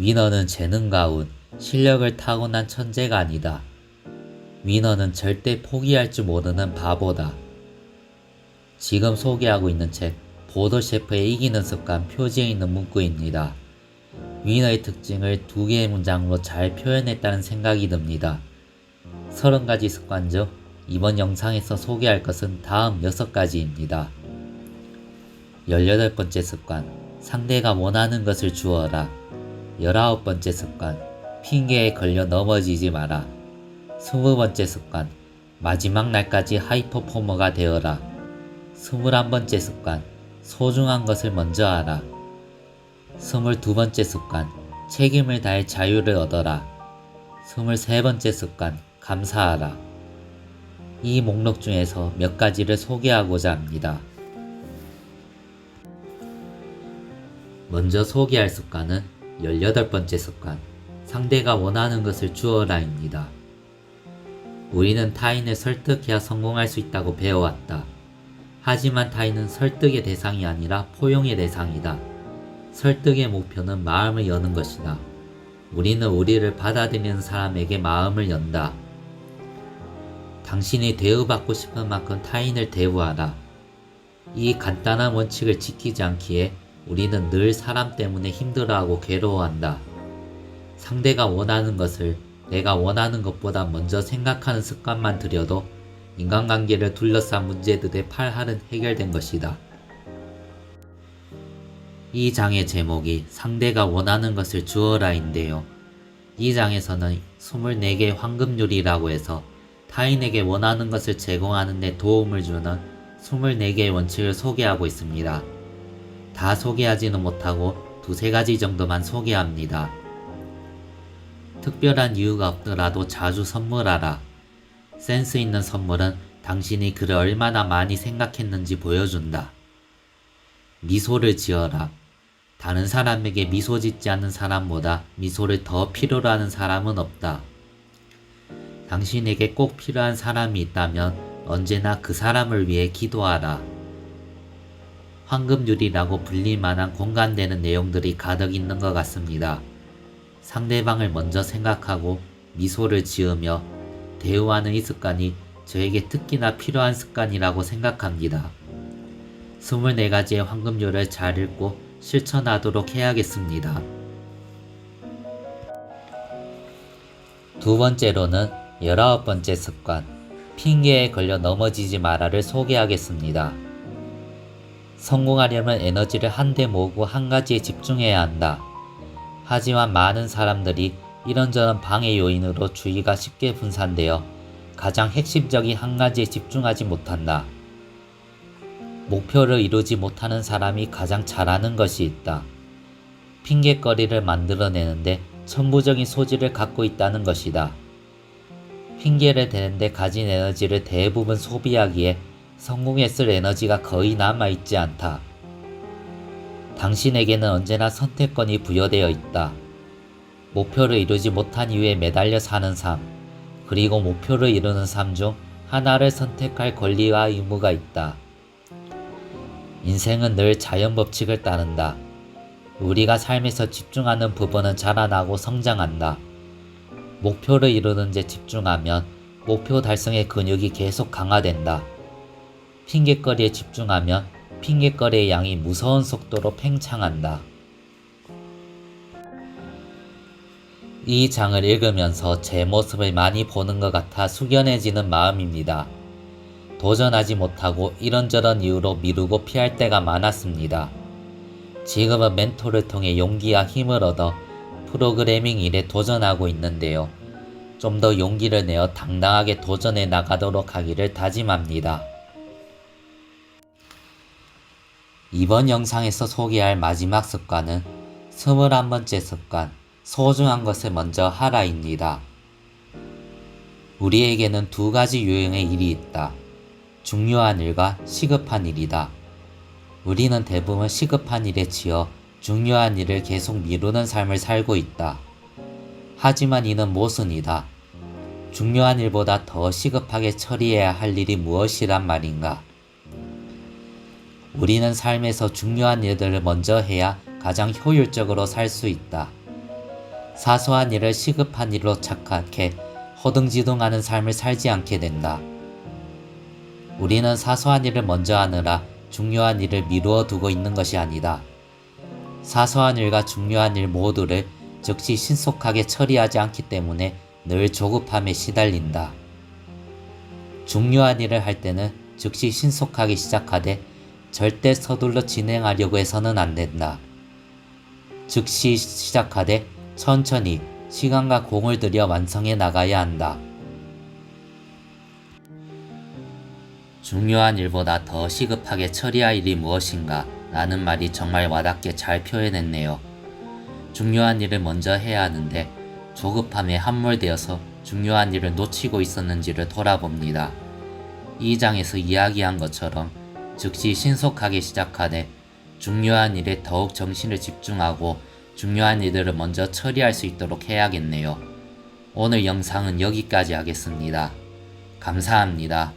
위너는 재능과 운, 실력을 타고난 천재가 아니다. 위너는 절대 포기할 줄 모르는 바보다. 지금 소개하고 있는 책 보도 셰프의 이기는 습관 표지에 있는 문구입니다. 위너의 특징을 2개의 문장으로 잘 표현했다는 생각이 듭니다. 30가지 습관 중 이번 영상에서 소개할 것은 다음 6가지입니다. 18번째 습관, 상대가 원하는 것을 주어라. 19번째 습관, 핑계에 걸려 넘어지지 마라. 20번째 습관, 마지막 날까지 하이퍼포머가 되어라. 21번째 습관, 소중한 것을 먼저 하라. 22번째 습관, 책임을 다해 자유를 얻어라. 23번째 습관, 감사하라. 이 목록 중에서 몇 가지를 소개하고자 합니다. 먼저 소개할 습관은 18번째 습관, 상대가 원하는 것을 주어라입니다. 우리는 타인을 설득해야 성공할 수 있다고 배워왔다. 하지만 타인은 설득의 대상이 아니라 포용의 대상이다. 설득의 목표는 마음을 여는 것이다. 우리는 우리를 받아들이는 사람에게 마음을 연다. 당신이 대우받고 싶은 만큼 타인을 대우하라. 이 간단한 원칙을 지키지 않기에 우리는 늘 사람 때문에 힘들어하고 괴로워한다. 상대가 원하는 것을 내가 원하는 것보다 먼저 생각하는 습관만 들여도 인간관계를 둘러싼 문제들의 팔할은 해결된 것이다. 이 장의 제목이 상대가 원하는 것을 주어라인데요. 이 장에서는 24개의 황금률이라고 해서 타인에게 원하는 것을 제공하는 데 도움을 주는 24개의 원칙을 소개하고 있습니다. 다 소개하지는 못하고 2-3가지 정도만 소개합니다. 특별한 이유가 없더라도 자주 선물하라. 센스 있는 선물은 당신이 그를 얼마나 많이 생각했는지 보여준다. 미소를 지어라. 다른 사람에게 미소 짓지 않는 사람보다 미소를 더 필요로 하는 사람은 없다. 당신에게 꼭 필요한 사람이 있다면 언제나 그 사람을 위해 기도하라. 황금률이라고 불릴 만한 공감되는 내용들이 가득 있는 것 같습니다. 상대방을 먼저 생각하고 미소를 지으며 대우하는 이 습관이 저에게 특히나 필요한 습관이라고 생각합니다. 24가지의 황금률을 잘 읽고 실천하도록 해야겠습니다. 두 번째로는 19번째 습관, 핑계에 걸려 넘어지지 마라를 소개하겠습니다. 성공하려면 에너지를 한데 모으고 한 가지에 집중해야 한다. 하지만 많은 사람들이 이런저런 방해 요인으로 주의가 쉽게 분산되어 가장 핵심적인 한 가지에 집중하지 못한다. 목표를 이루지 못하는 사람이 가장 잘하는 것이 있다. 핑계거리를 만들어내는데 천부적인 소질을 갖고 있다는 것이다. 핑계를 대는데 가진 에너지를 대부분 소비하기에 성공했을 에너지가 거의 남아있지 않다. 당신에게는 언제나 선택권이 부여되어 있다. 목표를 이루지 못한 이유에 매달려 사는 삶, 그리고 목표를 이루는 삶 중 하나를 선택할 권리와 의무가 있다. 인생은 늘 자연법칙을 따른다. 우리가 삶에서 집중하는 부분은 자라나고 성장한다. 목표를 이루는 데 집중하면 목표 달성의 근육이 계속 강화된다. 핑계거리에 집중하면 핑계거리의 양이 무서운 속도로 팽창한다. 이 장을 읽으면서 제 모습을 많이 보는 것 같아 숙연해지는 마음입니다. 도전하지 못하고 이런저런 이유로 미루고 피할 때가 많았습니다. 지금은 멘토를 통해 용기와 힘을 얻어 프로그래밍 일에 도전하고 있는데요. 좀 더 용기를 내어 당당하게 도전해 나가도록 하기를 다짐합니다. 이번 영상에서 소개할 마지막 습관은 21번째 습관, 소중한 것을 먼저 하라입니다. 우리에게는 2가지 유형의 일이 있다. 중요한 일과 시급한 일이다. 우리는 대부분 시급한 일에 치여 중요한 일을 계속 미루는 삶을 살고 있다. 하지만 이는 모순이다. 중요한 일보다 더 시급하게 처리해야 할 일이 무엇이란 말인가? 우리는 삶에서 중요한 일들을 먼저 해야 가장 효율적으로 살 수 있다. 사소한 일을 시급한 일로 착각해 허둥지둥하는 삶을 살지 않게 된다. 우리는 사소한 일을 먼저 하느라 중요한 일을 미루어 두고 있는 것이 아니다. 사소한 일과 중요한 일 모두를 즉시 신속하게 처리하지 않기 때문에 늘 조급함에 시달린다. 중요한 일을 할 때는 즉시 신속하게 시작하되 절대 서둘러 진행하려고 해서는 안 된다. 즉시 시작하되 천천히 시간과 공을 들여 완성해 나가야 한다. 중요한 일보다 더 시급하게 처리할 일이 무엇인가? 라는 말이 정말 와닿게 잘 표현했네요. 중요한 일을 먼저 해야 하는데 조급함에 함몰되어서 중요한 일을 놓치고 있었는지를 돌아봅니다. 이 장에서 이야기한 것처럼 즉시 신속하게 시작하되 중요한 일에 더욱 정신을 집중하고 중요한 일들을 먼저 처리할 수 있도록 해야겠네요. 오늘 영상은 여기까지 하겠습니다. 감사합니다.